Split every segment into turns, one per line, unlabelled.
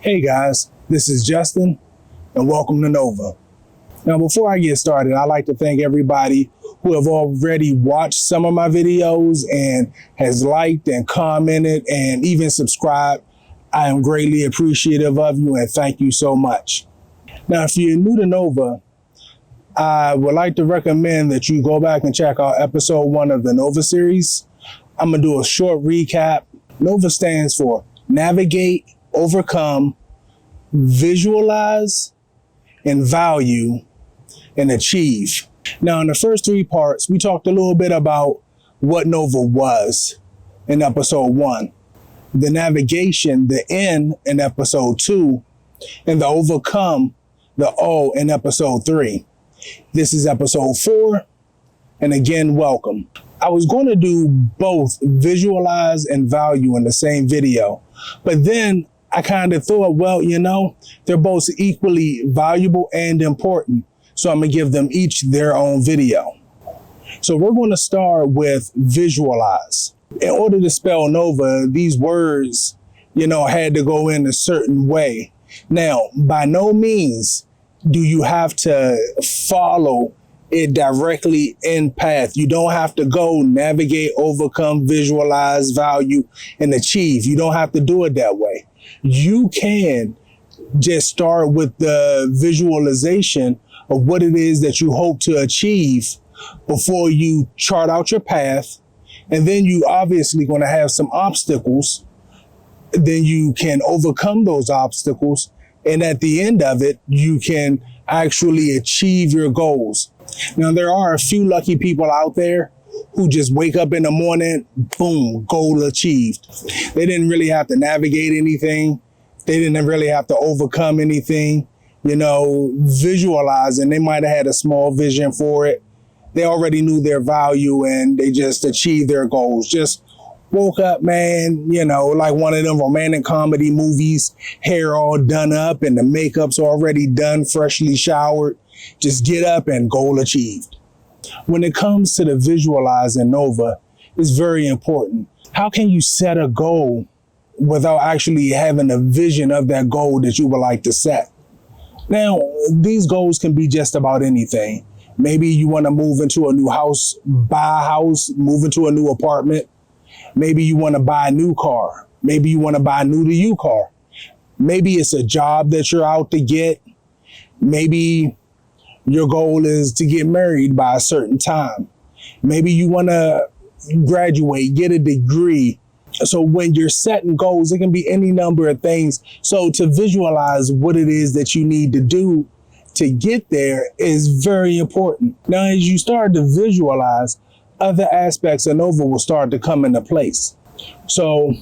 Hey guys, this is Justin and welcome to Nova. Now before I get started, I'd like to thank everybody who have already watched some of my videos and has liked and commented and even subscribed. I am greatly appreciative of you and thank you so much. Now if you're new to Nova, I would like to recommend that you go back and check out episode 1 of the Nova series. I'm going to do a short recap. Nova stands for Navigate, Overcome, Visualize, and Value, and Achieve. Now, in the first 3 parts, we talked a little bit about what Nova was in episode 1, the navigation, the N in episode 2, and the overcome, the O in episode 3. This is episode 4, and again, welcome. I was going to do both visualize and value in the same video, but then I kind of thought, well, they're both equally valuable and important, so I'm going to give them each their own video. So we're going to start with visualize. In order to spell Nova, these words, had to go in a certain way. Now, by no means do you have to follow it directly in path. You don't have to go navigate, overcome, visualize, value, and achieve. You don't have to do it that way. You can just start with the visualization of what it is that you hope to achieve before you chart out your path. And then you obviously going to have some obstacles. Then you can overcome those obstacles. And at the end of it, you can actually achieve your goals. Now, there are a few lucky people out there who just wake up in the morning, boom, goal achieved. They didn't really have to navigate anything. They didn't really have to overcome anything, visualize, and they might have had a small vision for it. They already knew their value and they just achieved their goals. Just woke up, man, like one of them romantic comedy movies, hair all done up and the makeup's already done, freshly showered. Just get up and goal achieved. When it comes to the visualize in Nova, it's very important. How can you set a goal without actually having a vision of that goal that you would like to set? Now, these goals can be just about anything. Maybe you want to move into a new house, buy a house, move into a new apartment. Maybe you want to buy a new car. Maybe you want to buy a new to you car. Maybe it's a job that you're out to get. Maybe your goal is to get married by a certain time. Maybe you want to graduate, get a degree. So when you're setting goals, it can be any number of things. So to visualize what it is that you need to do to get there is very important. Now, as you start to visualize, other aspects of Nova will start to come into place. So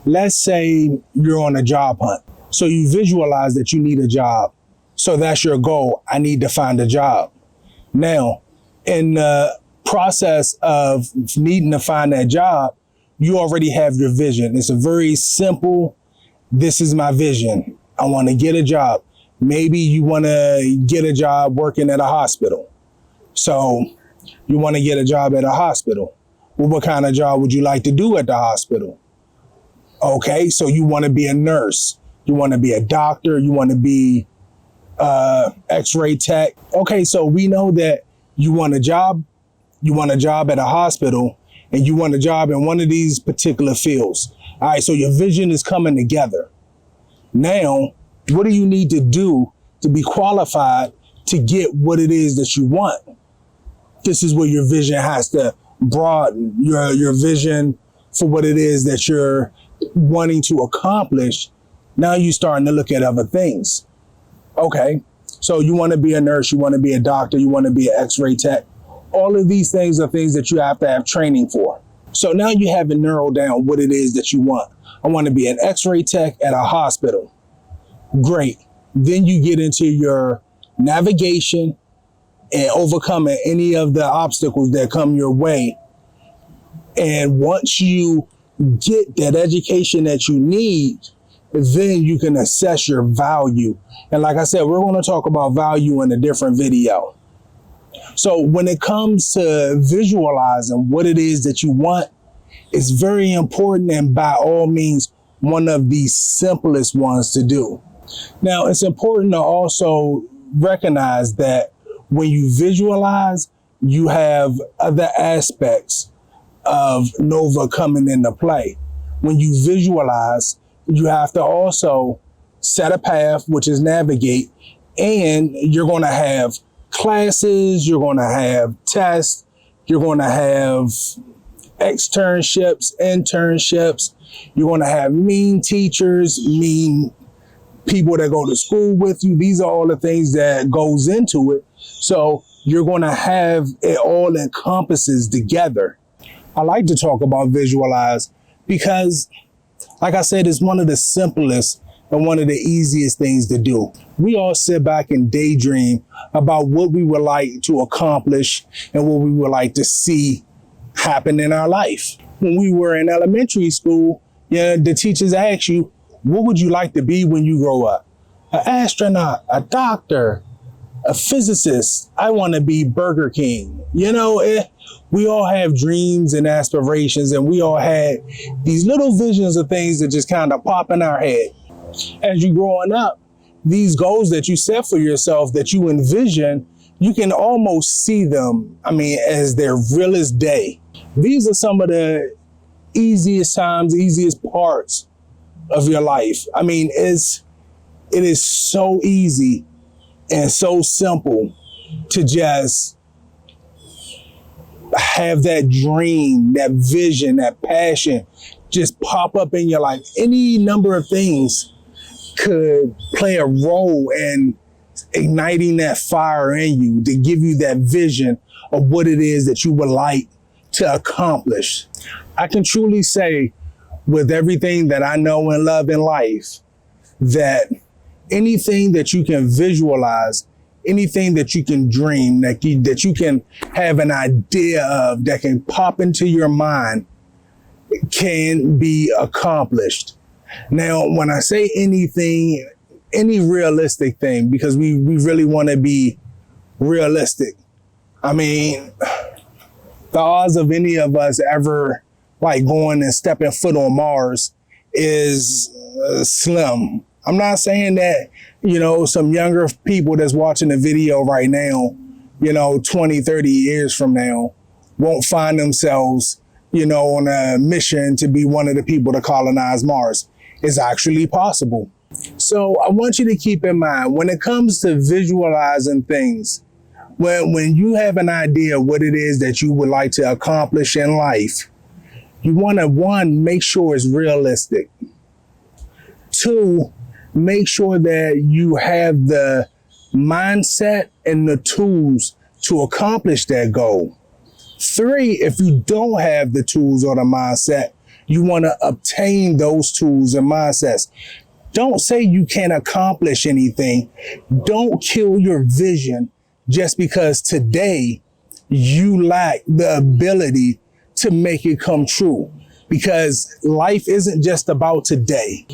let's say you're on a job hunt. So you visualize that you need a job. So that's your goal. I need to find a job. Now, in the process of needing to find that job, you already have your vision. It's a very simple, this is my vision. I want to get a job. Maybe you want to get a job working at a hospital. So you want to get a job at a hospital. Well, what kind of job would you like to do at the hospital? Okay, so you want to be a nurse. You want to be a doctor. You want to be X-ray tech. Okay, so we know that you want a job at a hospital, and you want a job in one of these particular fields. All right, so your vision is coming together. Now, what do you need to do to be qualified to get what it is that you want? This is where your vision has to broaden, your vision for what it is that you're wanting to accomplish. Now you're starting to look at other things. Okay, so you want to be a nurse, you want to be a doctor, you want to be an X-ray tech. All of these things are things that you have to have training for. So now you have it narrowed down what it is that you want. I want to be an X-ray tech at a hospital. Great. Then you get into your navigation and overcoming any of the obstacles that come your way. And once you get that education that you need, then you can assess your value. And like I said, we're going to talk about value in a different video. So when it comes to visualizing what it is that you want, it's very important, and by all means, one of the simplest ones to do. Now, it's important to also recognize that when you visualize, you have other aspects of Nova coming into play. When you visualize, you have to also set a path, which is navigate, and you're going to have classes, you're going to have tests, you're going to have externships, internships, you're going to have mean teachers, mean people that go to school with you. These are all the things that goes into it. So you're going to have it all encompasses together. I like to talk about visualize because, like I said, it's one of the simplest and one of the easiest things to do. We all sit back and daydream about what we would like to accomplish and what we would like to see happen in our life. When we were in elementary school, the teachers asked you, what would you like to be when you grow up? An astronaut, a doctor, a physicist. I want to be Burger King. We all have dreams and aspirations, and we all had these little visions of things that just kind of pop in our head. As you're growing up, these goals that you set for yourself, that you envision, you can almost see them, as their realest day. These are some of the easiest times, easiest parts of your life. It is so easy and so simple to just have that dream, that vision, that passion just pop up in your life. Any number of things could play a role in igniting that fire in you to give you that vision of what it is that you would like to accomplish. I can truly say, with everything that I know and love in life, that anything that you can visualize, anything that you can dream, that you can have an idea of, that can pop into your mind, can be accomplished. Now, when I say anything, any realistic thing, because we really want to be realistic. The odds of any of us ever going and stepping foot on Mars is slim. I'm not saying that, some younger people that's watching the video right now, 20, 30 years from now, won't find themselves, on a mission to be one of the people to colonize Mars. It's actually possible. So I want you to keep in mind, when it comes to visualizing things, when you have an idea of what it is that you would like to accomplish in life, you want to, one, make sure it's realistic. Two, make sure that you have the mindset and the tools to accomplish that goal. Three, if you don't have the tools or the mindset, you want to obtain those tools and mindsets. Don't say you can't accomplish anything. Don't kill your vision just because today you lack the ability to make it come true. Because life isn't just about today.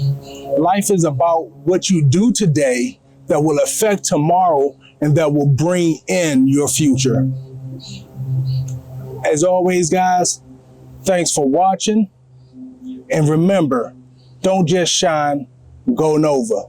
Life is about what you do today that will affect tomorrow and that will bring in your future. As always, guys, thanks for watching. And remember, don't just shine, go Nova.